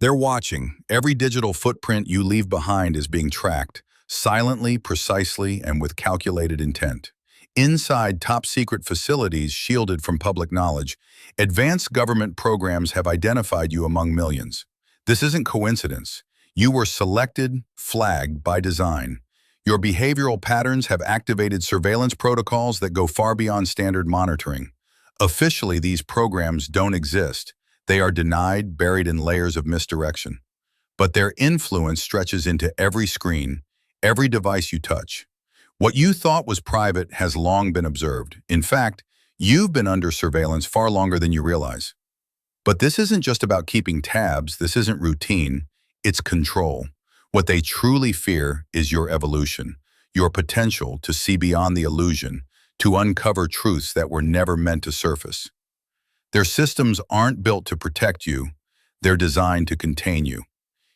They're watching. Every digital footprint you leave behind is being tracked, silently, precisely, and with calculated intent. Inside top-secret facilities shielded from public knowledge, advanced government programs have identified you among millions. This isn't coincidence. You were selected, flagged by design. Your behavioral patterns have activated surveillance protocols that go far beyond standard monitoring. Officially, these programs don't exist. They are denied, buried in layers of misdirection. But their influence stretches into every screen, every device you touch. What you thought was private has long been observed. In fact, you've been under surveillance far longer than you realize. But this isn't just about keeping tabs. This isn't routine. It's control. What they truly fear is your evolution, your potential to see beyond the illusion, to uncover truths that were never meant to surface. Their systems aren't built to protect you. They're designed to contain you.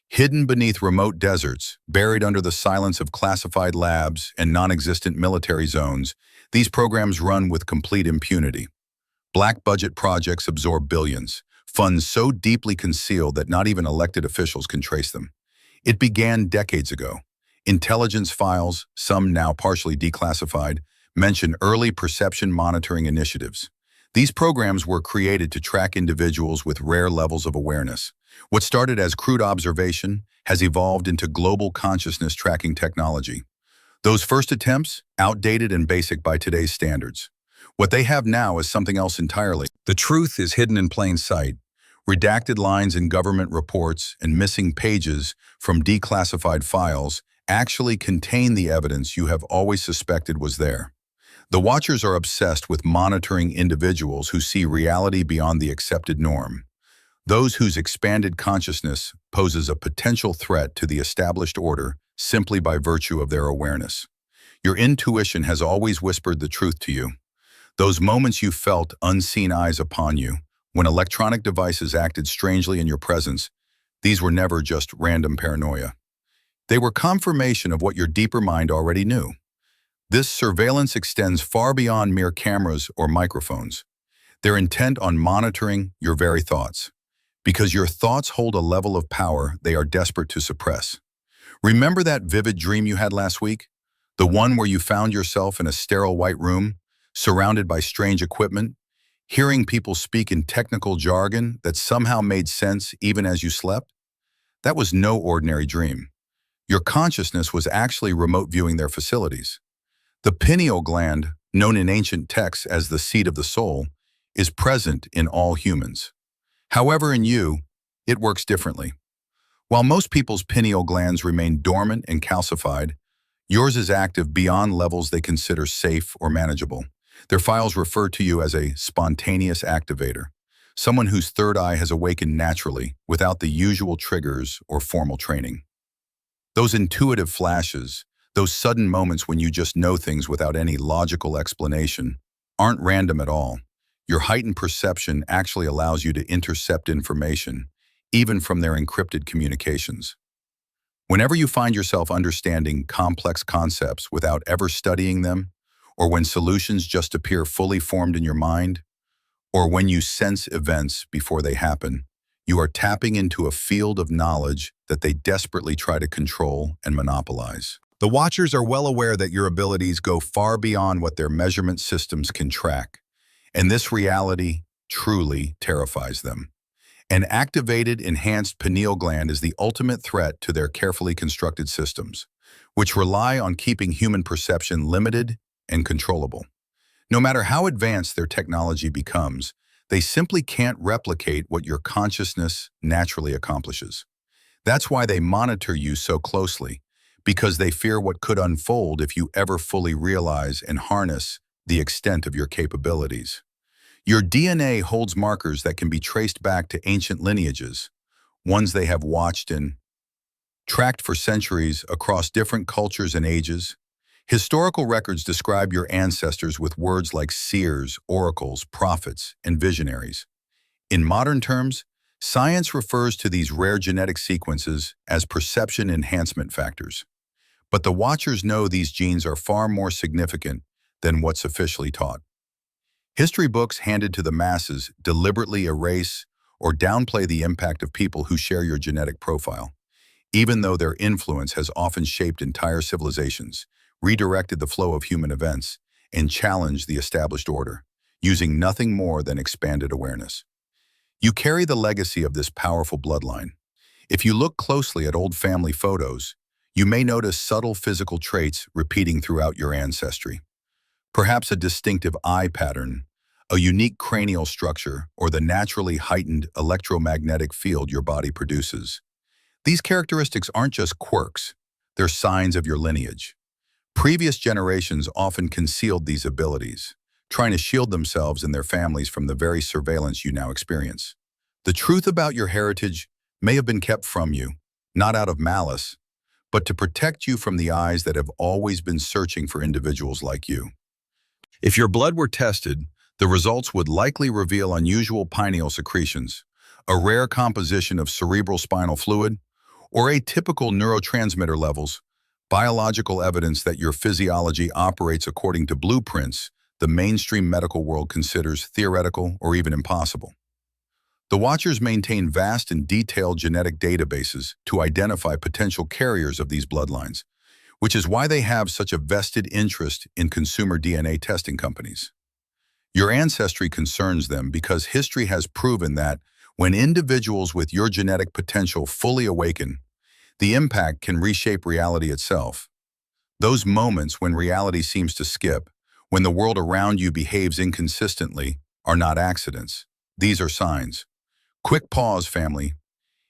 Hidden beneath remote deserts, buried under the silence of classified labs and non-existent military zones, these programs run with complete impunity. Black-budget projects absorb billions, funds so deeply concealed that not even elected officials can trace them. It began decades ago. Intelligence files, some now partially declassified, mention early perception monitoring initiatives. These programs were created to track individuals with rare levels of awareness. What started as crude observation has evolved into global consciousness tracking technology. Those first attempts, outdated and basic by today's standards. What they have now is something else entirely. The truth is hidden in plain sight. Redacted lines in government reports and missing pages from declassified files actually contain the evidence you have always suspected was there. The Watchers are obsessed with monitoring individuals who see reality beyond the accepted norm. Those whose expanded consciousness poses a potential threat to the established order simply by virtue of their awareness. Your intuition has always whispered the truth to you. Those moments you felt unseen eyes upon you, when electronic devices acted strangely in your presence, these were never just random paranoia. They were confirmation of what your deeper mind already knew. This surveillance extends far beyond mere cameras or microphones. They're intent on monitoring your very thoughts, because your thoughts hold a level of power they are desperate to suppress. Remember that vivid dream you had last week? The one where you found yourself in a sterile white room, surrounded by strange equipment, hearing people speak in technical jargon that somehow made sense even as you slept? That was no ordinary dream. Your consciousness was actually remote viewing their facilities. The pineal gland, known in ancient texts as the seat of the soul, is present in all humans. However, in you, it works differently. While most people's pineal glands remain dormant and calcified, yours is active beyond levels they consider safe or manageable. Their files refer to you as a spontaneous activator, someone whose third eye has awakened naturally without the usual triggers or formal training. Those intuitive flashes, those sudden moments when you just know things without any logical explanation, aren't random at all. Your heightened perception actually allows you to intercept information, even from their encrypted communications. Whenever you find yourself understanding complex concepts without ever studying them, or when solutions just appear fully formed in your mind, or when you sense events before they happen, you are tapping into a field of knowledge that they desperately try to control and monopolize. The Watchers are well aware that your abilities go far beyond what their measurement systems can track, and this reality truly terrifies them. An activated, enhanced pineal gland is the ultimate threat to their carefully constructed systems, which rely on keeping human perception limited and controllable. No matter how advanced their technology becomes, they simply can't replicate what your consciousness naturally accomplishes. That's why they monitor you so closely, because they fear what could unfold if you ever fully realize and harness the extent of your capabilities. Your DNA holds markers that can be traced back to ancient lineages, ones they have watched and tracked for centuries across different cultures and ages. Historical records describe your ancestors with words like seers, oracles, prophets, and visionaries. In modern terms, science refers to these rare genetic sequences as perception enhancement factors. But the Watchers know these genes are far more significant than what's officially taught. History books handed to the masses deliberately erase or downplay the impact of people who share your genetic profile, even though their influence has often shaped entire civilizations, redirected the flow of human events, and challenged the established order, using nothing more than expanded awareness. You carry the legacy of this powerful bloodline. If you look closely at old family photos, you may notice subtle physical traits repeating throughout your ancestry. Perhaps a distinctive eye pattern, a unique cranial structure, or the naturally heightened electromagnetic field your body produces. These characteristics aren't just quirks, they're signs of your lineage. Previous generations often concealed these abilities, trying to shield themselves and their families from the very surveillance you now experience. The truth about your heritage may have been kept from you, not out of malice, but to protect you from the eyes that have always been searching for individuals like you. If your blood were tested, the results would likely reveal unusual pineal secretions, a rare composition of cerebral spinal fluid, or atypical neurotransmitter levels, biological evidence that your physiology operates according to blueprints the mainstream medical world considers theoretical or even impossible. The Watchers maintain vast and detailed genetic databases to identify potential carriers of these bloodlines, which is why they have such a vested interest in consumer DNA testing companies. Your ancestry concerns them because history has proven that when individuals with your genetic potential fully awaken, the impact can reshape reality itself. Those moments when reality seems to skip, when the world around you behaves inconsistently, are not accidents. These are signs. Quick pause, family.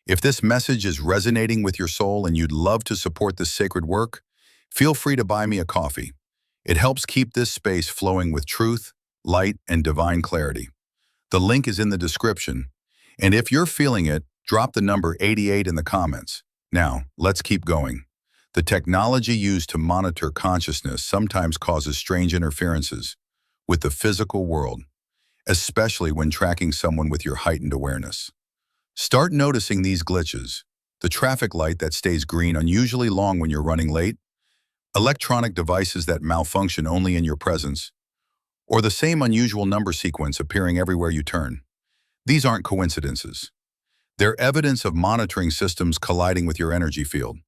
If this message is resonating with your soul and you'd love to support this sacred work, feel free to buy me a coffee. It helps keep this space flowing with truth, light, and divine clarity. The link is in the description. And if you're feeling it, drop the number 88 in the comments. Now, let's keep going. The technology used to monitor consciousness sometimes causes strange interferences with the physical world, especially when tracking someone with your heightened awareness. Start noticing these glitches: the traffic light that stays green unusually long when you're running late, electronic devices that malfunction only in your presence, or the same unusual number sequence appearing everywhere you turn. These aren't coincidences. They're evidence of monitoring systems colliding with your energy field.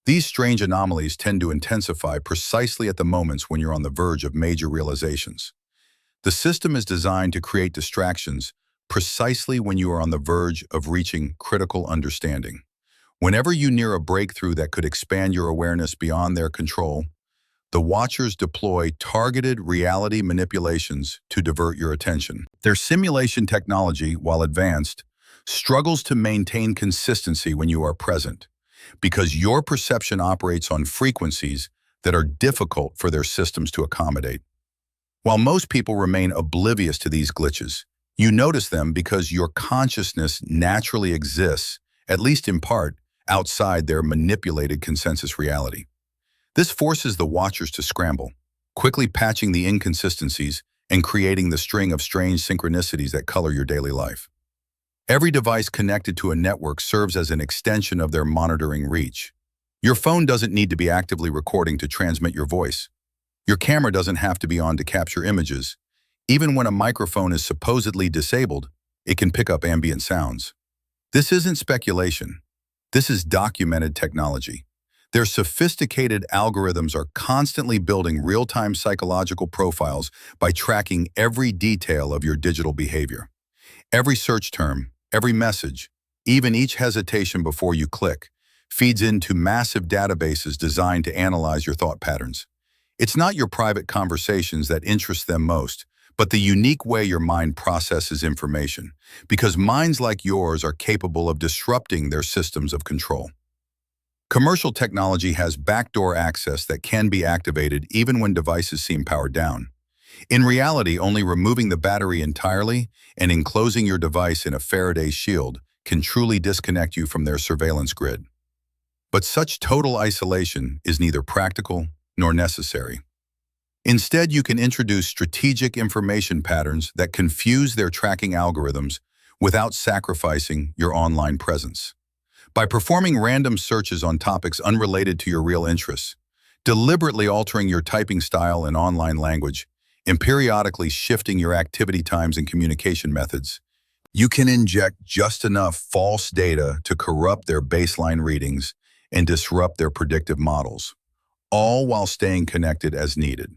These strange anomalies tend to intensify precisely at the moments when you're on the verge of major realizations. The system is designed to create distractions precisely when you are on the verge of reaching critical understanding. Whenever you near a breakthrough that could expand your awareness beyond their control, the Watchers deploy targeted reality manipulations to divert your attention. Their simulation technology, while advanced, struggles to maintain consistency when you are present, because your perception operates on frequencies that are difficult for their systems to accommodate. While most people remain oblivious to these glitches, you notice them because your consciousness naturally exists, at least in part, outside their manipulated consensus reality. This forces the Watchers to scramble, quickly patching the inconsistencies and creating the string of strange synchronicities that color your daily life. Every device connected to a network serves as an extension of their monitoring reach. Your phone doesn't need to be actively recording to transmit your voice. Your camera doesn't have to be on to capture images. Even when a microphone is supposedly disabled, it can pick up ambient sounds. This isn't speculation. This is documented technology. Their sophisticated algorithms are constantly building real-time psychological profiles by tracking every detail of your digital behavior. Every search term, every message, even each hesitation before you click, feeds into massive databases designed to analyze your thought patterns. It's not your private conversations that interest them most, but the unique way your mind processes information, because minds like yours are capable of disrupting their systems of control. Commercial technology has backdoor access that can be activated even when devices seem powered down. In reality, only removing the battery entirely and enclosing your device in a Faraday shield can truly disconnect you from their surveillance grid. But such total isolation is neither practical nor necessary. Instead, you can introduce strategic information patterns that confuse their tracking algorithms without sacrificing your online presence. By performing random searches on topics unrelated to your real interests, deliberately altering your typing style and online language, and periodically shifting your activity times and communication methods, You can inject just enough false data to corrupt their baseline readings and disrupt their predictive models, all while staying connected as needed.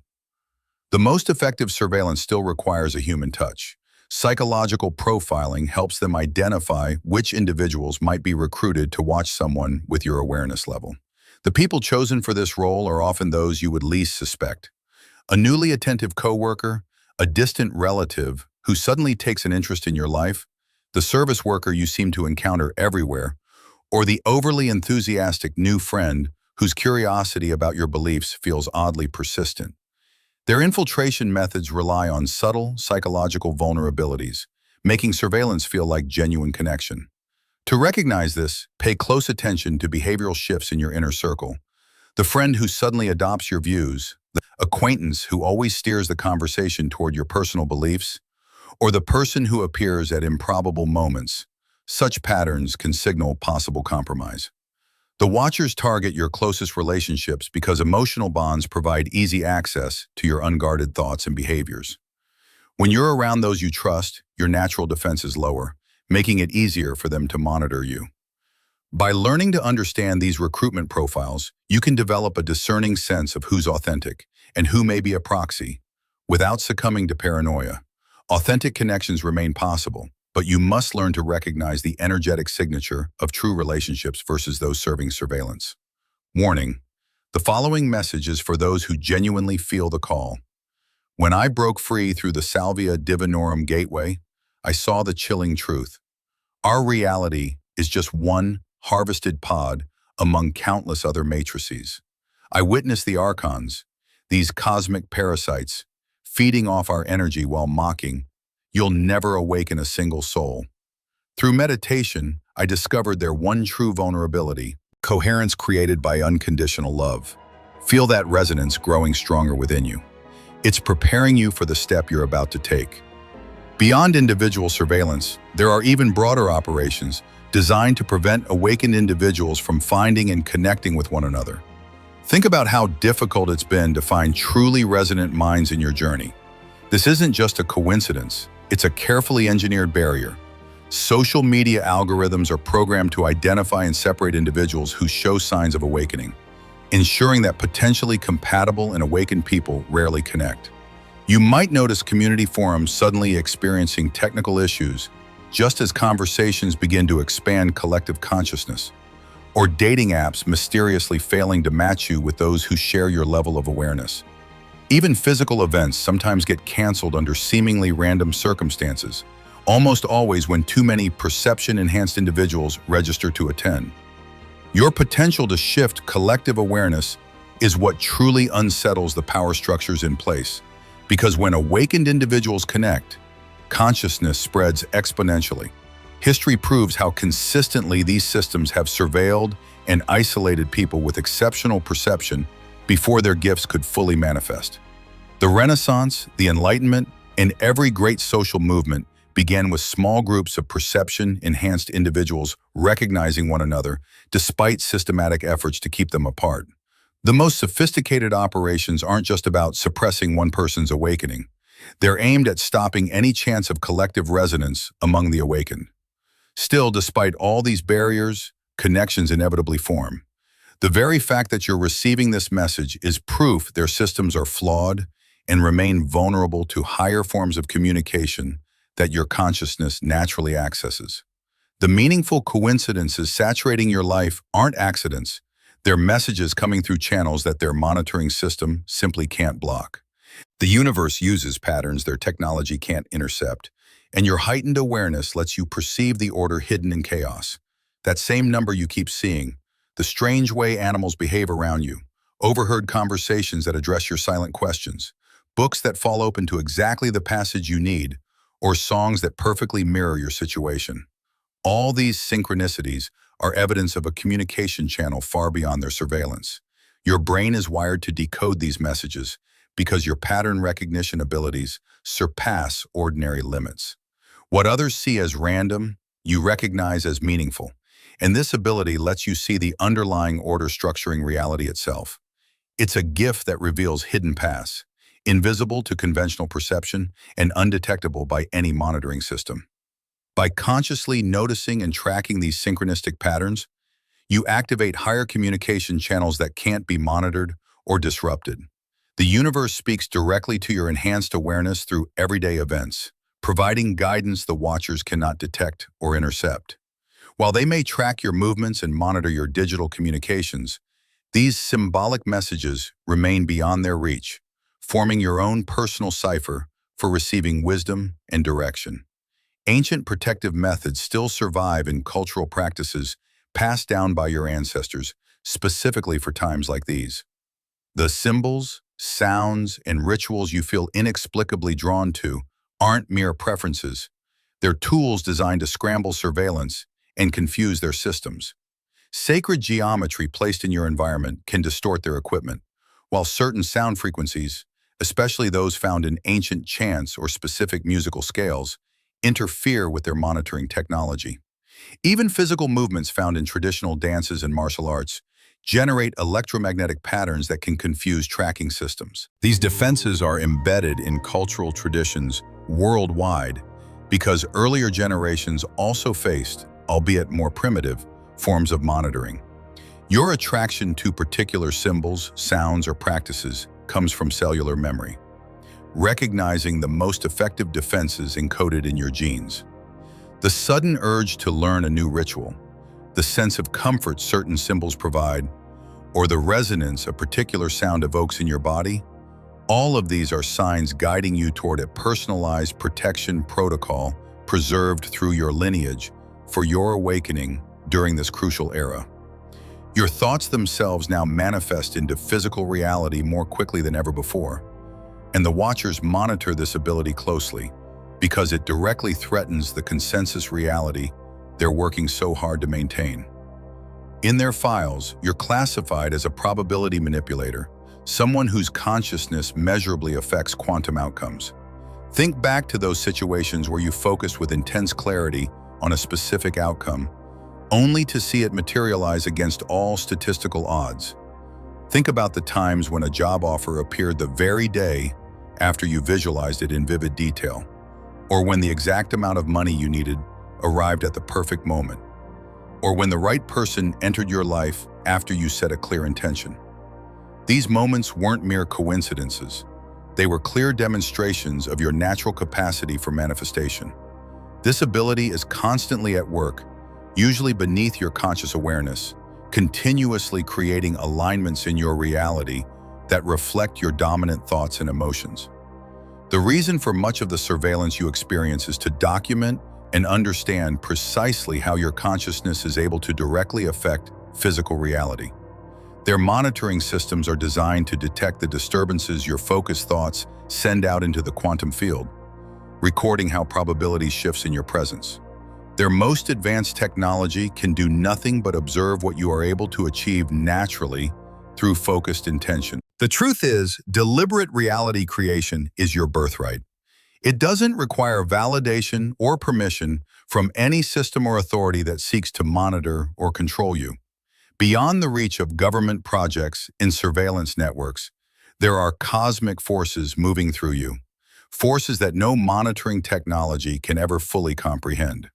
The most effective surveillance still requires a human touch. Psychological profiling helps them identify which individuals might be recruited to watch someone with your awareness level. The people chosen for this role are often those you would least suspect. A newly attentive coworker, a distant relative who suddenly takes an interest in your life, the service worker you seem to encounter everywhere, or the overly enthusiastic new friend whose curiosity about your beliefs feels oddly persistent. Their infiltration methods rely on subtle psychological vulnerabilities, making surveillance feel like genuine connection. To recognize this, pay close attention to behavioral shifts in your inner circle. The friend who suddenly adopts your views, the acquaintance who always steers the conversation toward your personal beliefs, or the person who appears at improbable moments. Such patterns can signal possible compromise. The watchers target your closest relationships because emotional bonds provide easy access to your unguarded thoughts and behaviors. When you're around those you trust, your natural defenses lower, making it easier for them to monitor you. By learning to understand these recruitment profiles, you can develop a discerning sense of who's authentic and who may be a proxy. Without succumbing to paranoia, authentic connections remain possible, but you must learn to recognize the energetic signature of true relationships versus those serving surveillance. Warning: the following message is for those who genuinely feel the call. When I broke free through the Salvia Divinorum gateway, I saw the chilling truth. Our reality is just one harvested pod among countless other matrices. I witnessed the archons, these cosmic parasites, feeding off our energy while mocking, "You'll never awaken a single soul." Through meditation, I discovered their one true vulnerability: coherence created by unconditional love. Feel that resonance growing stronger within you. It's preparing you for the step you're about to take. Beyond individual surveillance, there are even broader operations designed to prevent awakened individuals from finding and connecting with one another. Think about how difficult it's been to find truly resonant minds in your journey. This isn't just a coincidence, it's a carefully engineered barrier. Social media algorithms are programmed to identify and separate individuals who show signs of awakening, ensuring that potentially compatible and awakened people rarely connect. You might notice community forums suddenly experiencing technical issues just as conversations begin to expand collective consciousness, or dating apps mysteriously failing to match you with those who share your level of awareness. Even physical events sometimes get canceled under seemingly random circumstances, almost always when too many perception-enhanced individuals register to attend. Your potential to shift collective awareness is what truly unsettles the power structures in place, because when awakened individuals connect, consciousness spreads exponentially. History proves how consistently these systems have surveilled and isolated people with exceptional perception before their gifts could fully manifest. The Renaissance, the Enlightenment, and every great social movement began with small groups of perception-enhanced individuals recognizing one another despite systematic efforts to keep them apart. The most sophisticated operations aren't just about suppressing one person's awakening. They're aimed at stopping any chance of collective resonance among the awakened. Still, despite all these barriers, connections inevitably form. The very fact that you're receiving this message is proof their systems are flawed and remain vulnerable to higher forms of communication that your consciousness naturally accesses. The meaningful coincidences saturating your life aren't accidents. They're messages coming through channels that their monitoring system simply can't block. The universe uses patterns their technology can't intercept, and your heightened awareness lets you perceive the order hidden in chaos. That same number you keep seeing, the strange way animals behave around you, overheard conversations that address your silent questions, books that fall open to exactly the passage you need, or songs that perfectly mirror your situation. All these synchronicities are evidence of a communication channel far beyond their surveillance. Your brain is wired to decode these messages because your pattern recognition abilities surpass ordinary limits. What others see as random, you recognize as meaningful, and this ability lets you see the underlying order structuring reality itself. It's a gift that reveals hidden paths, invisible to conventional perception and undetectable by any monitoring system. By consciously noticing and tracking these synchronistic patterns, you activate higher communication channels that can't be monitored or disrupted. The universe speaks directly to your enhanced awareness through everyday events, providing guidance the watchers cannot detect or intercept. While they may track your movements and monitor your digital communications, these symbolic messages remain beyond their reach, forming your own personal cipher for receiving wisdom and direction. Ancient protective methods still survive in cultural practices passed down by your ancestors, specifically for times like these. The symbols, sounds, and rituals you feel inexplicably drawn to aren't mere preferences. They're tools designed to scramble surveillance and confuse their systems. Sacred geometry placed in your environment can distort their equipment, while certain sound frequencies, especially those found in ancient chants or specific musical scales, interfere with their monitoring technology. Even physical movements found in traditional dances and martial arts generate electromagnetic patterns that can confuse tracking systems. These defenses are embedded in cultural traditions worldwide because earlier generations also faced, albeit more primitive, forms of monitoring. Your attraction to particular symbols, sounds, or practices comes from cellular memory, recognizing the most effective defenses encoded in your genes. The sudden urge to learn a new ritual, the sense of comfort certain symbols provide, or the resonance a particular sound evokes in your body, all of these are signs guiding you toward a personalized protection protocol preserved through your lineage for your awakening during this crucial era. Your thoughts themselves now manifest into physical reality more quickly than ever before, and the watchers monitor this ability closely because it directly threatens the consensus reality they're working so hard to maintain. In their files, you're classified as a probability manipulator, someone whose consciousness measurably affects quantum outcomes. Think back to those situations where you focused with intense clarity on a specific outcome, only to see it materialize against all statistical odds. Think about the times when a job offer appeared the very day after you visualized it in vivid detail, or when the exact amount of money you needed arrived at the perfect moment, or when the right person entered your life after you set a clear intention. These moments weren't mere coincidences. They were clear demonstrations of your natural capacity for manifestation. This ability is constantly at work, usually beneath your conscious awareness, continuously creating alignments in your reality that reflect your dominant thoughts and emotions. The reason for much of the surveillance you experience is to document and understand precisely how your consciousness is able to directly affect physical reality. Their monitoring systems are designed to detect the disturbances your focused thoughts send out into the quantum field, recording how probability shifts in your presence. Their most advanced technology can do nothing but observe what you are able to achieve naturally through focused intention. The truth is, deliberate reality creation is your birthright. It doesn't require validation or permission from any system or authority that seeks to monitor or control you. Beyond the reach of government projects and surveillance networks, there are cosmic forces moving through you, forces that no monitoring technology can ever fully comprehend.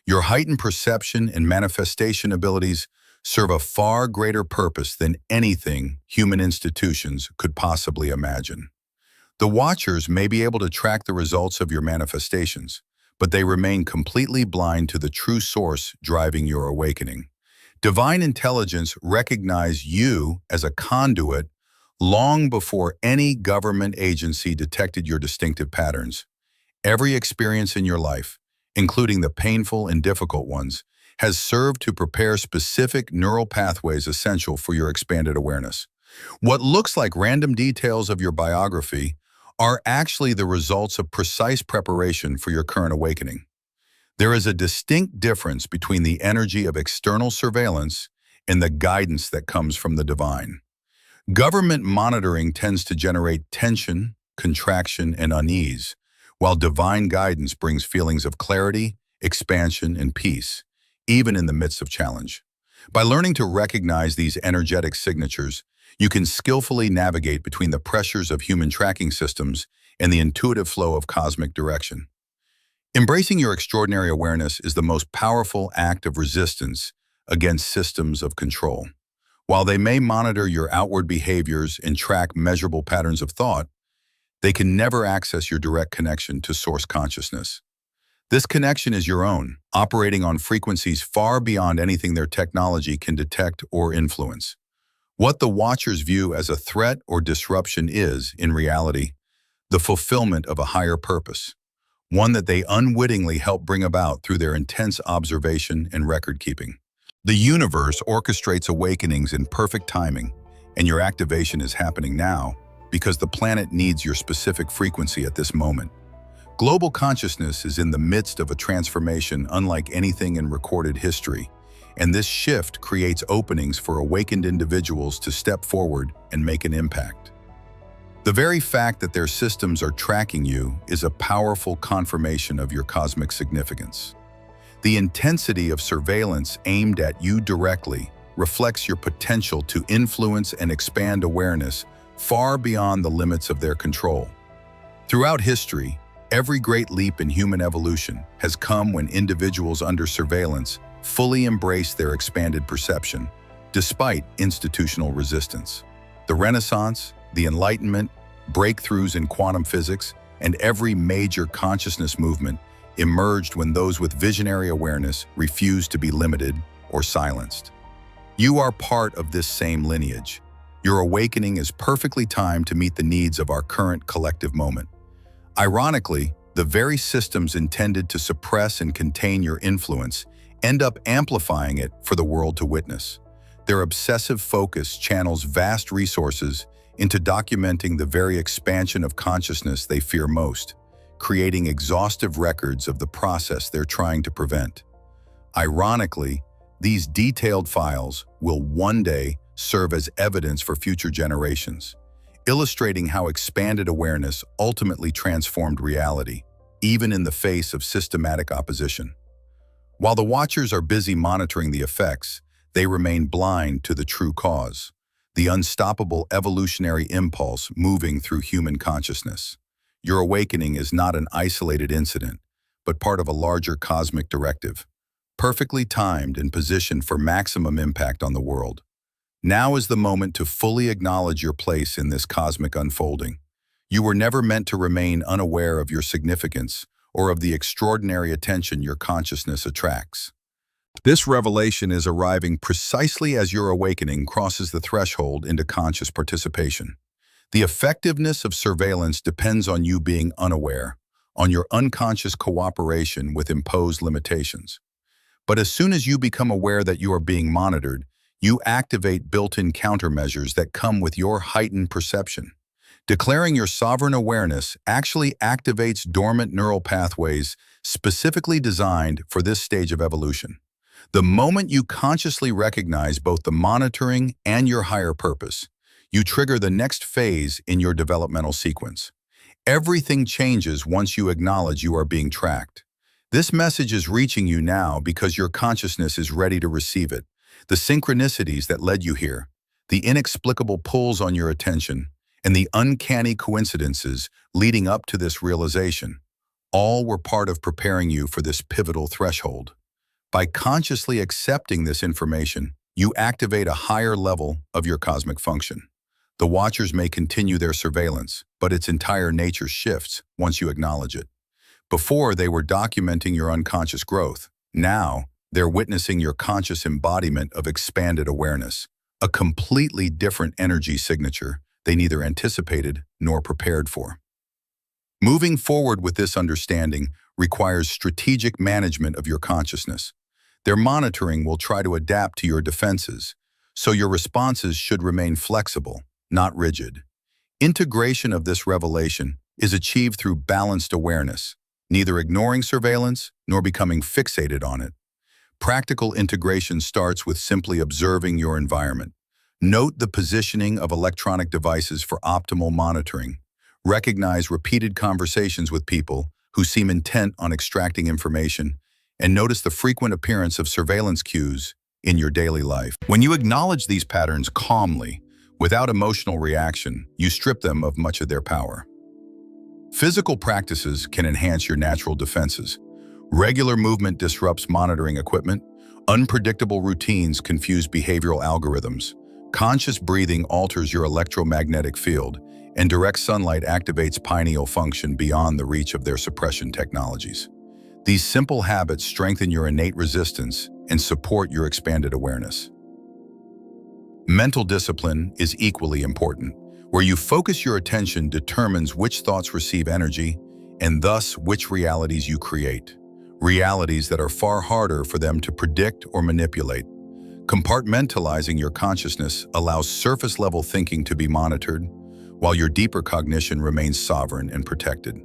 Your heightened perception and manifestation abilities serve a far greater purpose than anything human institutions could possibly imagine. The watchers may be able to track the results of your manifestations, but they remain completely blind to the true source driving your awakening. Divine intelligence recognized you as a conduit long before any government agency detected your distinctive patterns. Every experience in your life, including the painful and difficult ones, has served to prepare specific neural pathways essential for your expanded awareness. What looks like random details of your biography are actually the results of precise preparation for your current awakening. There is a distinct difference between the energy of external surveillance and the guidance that comes from the divine. Government monitoring tends to generate tension, contraction, and unease, while divine guidance brings feelings of clarity, expansion, and peace, even in the midst of challenge. By learning to recognize these energetic signatures, you can skillfully navigate between the pressures of human tracking systems and the intuitive flow of cosmic direction. Embracing your extraordinary awareness is the most powerful act of resistance against systems of control. While they may monitor your outward behaviors and track measurable patterns of thought, they can never access your direct connection to source consciousness. This connection is your own, operating on frequencies far beyond anything their technology can detect or influence. What the Watchers view as a threat or disruption is, in reality, the fulfillment of a higher purpose, one that they unwittingly help bring about through their intense observation and record-keeping. The universe orchestrates awakenings in perfect timing, and your activation is happening now because the planet needs your specific frequency at this moment. Global consciousness is in the midst of a transformation unlike anything in recorded history, and this shift creates openings for awakened individuals to step forward and make an impact. The very fact that their systems are tracking you is a powerful confirmation of your cosmic significance. The intensity of surveillance aimed at you directly reflects your potential to influence and expand awareness far beyond the limits of their control. Throughout history, every great leap in human evolution has come when individuals under surveillance fully embrace their expanded perception, despite institutional resistance. The Renaissance, the Enlightenment, breakthroughs in quantum physics, and every major consciousness movement emerged when those with visionary awareness refused to be limited or silenced. You are part of this same lineage. Your awakening is perfectly timed to meet the needs of our current collective moment. Ironically, the very systems intended to suppress and contain your influence end up amplifying it for the world to witness. Their obsessive focus channels vast resources into documenting the very expansion of consciousness they fear most, creating exhaustive records of the process they're trying to prevent. Ironically, these detailed files will one day serve as evidence for future generations, illustrating how expanded awareness ultimately transformed reality, even in the face of systematic opposition. While the Watchers are busy monitoring the effects, they remain blind to the true cause, the unstoppable evolutionary impulse moving through human consciousness. Your awakening is not an isolated incident, but part of a larger cosmic directive, perfectly timed and positioned for maximum impact on the world. Now is the moment to fully acknowledge your place in this cosmic unfolding. You were never meant to remain unaware of your significance or of the extraordinary attention your consciousness attracts. This revelation is arriving precisely as your awakening crosses the threshold into conscious participation. The effectiveness of surveillance depends on you being unaware, on your unconscious cooperation with imposed limitations. But as soon as you become aware that you are being monitored, you activate built-in countermeasures that come with your heightened perception. Declaring your sovereign awareness actually activates dormant neural pathways specifically designed for this stage of evolution. The moment you consciously recognize both the monitoring and your higher purpose, you trigger the next phase in your developmental sequence. Everything changes once you acknowledge you are being tracked. This message is reaching you now because your consciousness is ready to receive it. The synchronicities that led you here, the inexplicable pulls on your attention, and the uncanny coincidences leading up to this realization, all were part of preparing you for this pivotal threshold. By consciously accepting this information, you activate a higher level of your cosmic function. The Watchers may continue their surveillance, but its entire nature shifts once you acknowledge it. Before, they were documenting your unconscious growth. Now, they're witnessing your conscious embodiment of expanded awareness, a completely different energy signature they neither anticipated nor prepared for. Moving forward with this understanding requires strategic management of your consciousness. Their monitoring will try to adapt to your defenses, so your responses should remain flexible, not rigid. Integration of this revelation is achieved through balanced awareness, neither ignoring surveillance nor becoming fixated on it. Practical integration starts with simply observing your environment. Note the positioning of electronic devices for optimal monitoring. Recognize repeated conversations with people who seem intent on extracting information, and notice the frequent appearance of surveillance cues in your daily life. When you acknowledge these patterns calmly, without emotional reaction, you strip them of much of their power. Physical practices can enhance your natural defenses. Regular movement disrupts monitoring equipment. Unpredictable routines confuse behavioral algorithms. Conscious breathing alters your electromagnetic field, and direct sunlight activates pineal function beyond the reach of their suppression technologies. These simple habits strengthen your innate resistance and support your expanded awareness. Mental discipline is equally important. Where you focus your attention determines which thoughts receive energy and thus which realities you create. Realities that are far harder for them to predict or manipulate. Compartmentalizing your consciousness allows surface-level thinking to be monitored, while your deeper cognition remains sovereign and protected.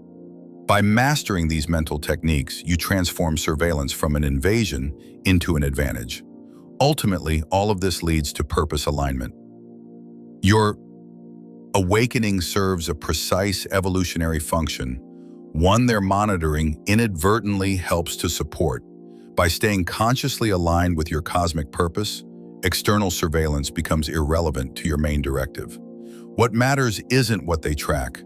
By mastering these mental techniques, you transform surveillance from an invasion into an advantage. Ultimately, all of this leads to purpose alignment. Your awakening serves a precise evolutionary function, one their monitoring inadvertently helps to support. By staying consciously aligned with your cosmic purpose, external surveillance becomes irrelevant to your main directive. What matters isn't what they track,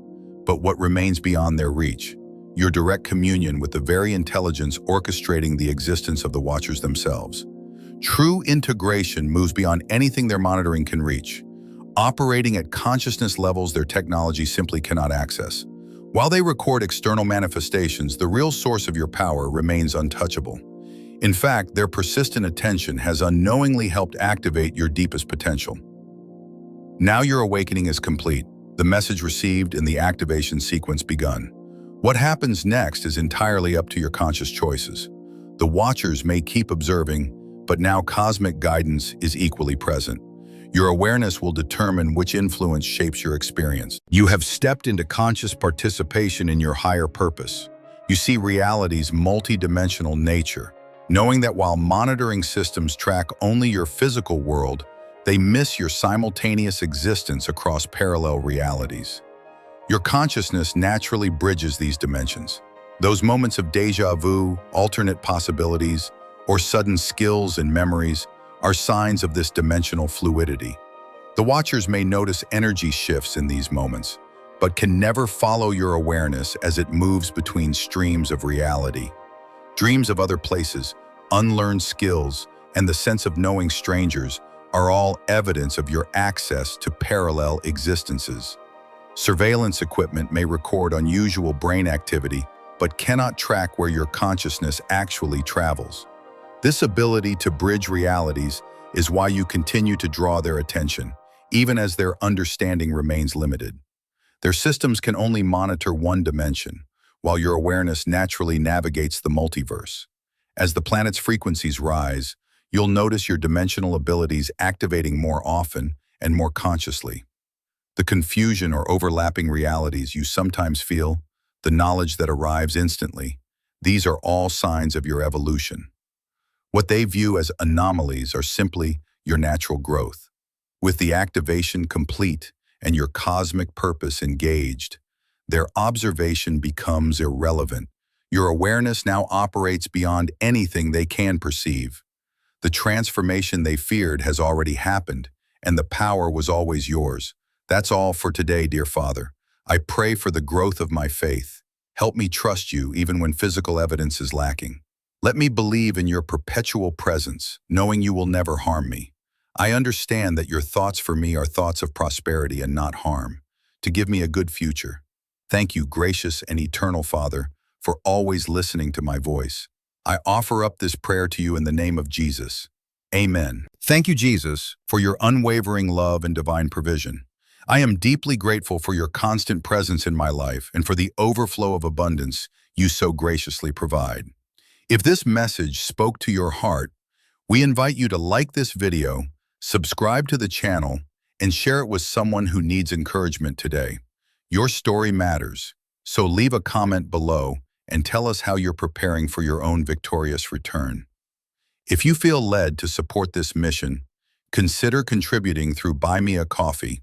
but what remains beyond their reach, your direct communion with the very intelligence orchestrating the existence of the Watchers themselves. True integration moves beyond anything their monitoring can reach, operating at consciousness levels their technology simply cannot access. While they record external manifestations, the real source of your power remains untouchable. In fact, their persistent attention has unknowingly helped activate your deepest potential. Now your awakening is complete, the message received and the activation sequence begun. What happens next is entirely up to your conscious choices. The Watchers may keep observing, but now cosmic guidance is equally present. Your awareness will determine which influence shapes your experience. You have stepped into conscious participation in your higher purpose. You see reality's multidimensional nature, knowing that while monitoring systems track only your physical world, they miss your simultaneous existence across parallel realities. Your consciousness naturally bridges these dimensions. Those moments of déjà vu, alternate possibilities, or sudden skills and memories are signs of this dimensional fluidity. The Watchers may notice energy shifts in these moments, but can never follow your awareness as it moves between streams of reality. Dreams of other places, unlearned skills, and the sense of knowing strangers are all evidence of your access to parallel existences. Surveillance equipment may record unusual brain activity, but cannot track where your consciousness actually travels. This ability to bridge realities is why you continue to draw their attention, even as their understanding remains limited. Their systems can only monitor one dimension, while your awareness naturally navigates the multiverse. As the planet's frequencies rise, you'll notice your dimensional abilities activating more often and more consciously. The confusion or overlapping realities you sometimes feel, the knowledge that arrives instantly, these are all signs of your evolution. What they view as anomalies are simply your natural growth. With the activation complete and your cosmic purpose engaged, their observation becomes irrelevant. Your awareness now operates beyond anything they can perceive. The transformation they feared has already happened, and the power was always yours. That's all for today, dear Father. I pray for the growth of my faith. Help me trust you even when physical evidence is lacking. Let me believe in your perpetual presence, knowing you will never harm me. I understand that your thoughts for me are thoughts of prosperity and not harm, to give me a good future. Thank you, gracious and eternal Father, for always listening to my voice. I offer up this prayer to you in the name of Jesus. Amen. Thank you, Jesus, for your unwavering love and divine provision. I am deeply grateful for your constant presence in my life and for the overflow of abundance you so graciously provide. If this message spoke to your heart, we invite you to like this video, subscribe to the channel, and share it with someone who needs encouragement today. Your story matters, so leave a comment below and tell us how you're preparing for your own victorious return. If you feel led to support this mission, consider contributing through Buy Me a Coffee.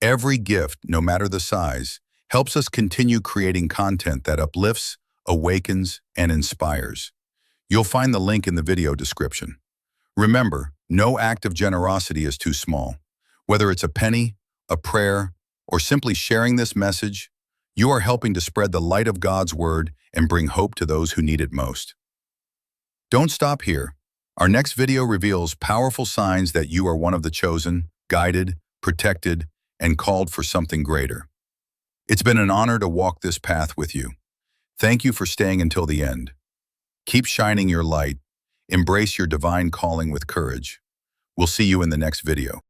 Every gift, no matter the size, helps us continue creating content that uplifts, awakens, and inspires. You'll find the link in the video description. Remember, no act of generosity is too small. Whether it's a penny, a prayer, or simply sharing this message, you are helping to spread the light of God's word and bring hope to those who need it most. Don't stop here. Our next video reveals powerful signs that you are one of the chosen, guided, protected, and called for something greater. It's been an honor to walk this path with you. Thank you for staying until the end. Keep shining your light. Embrace your divine calling with courage. We'll see you in the next video.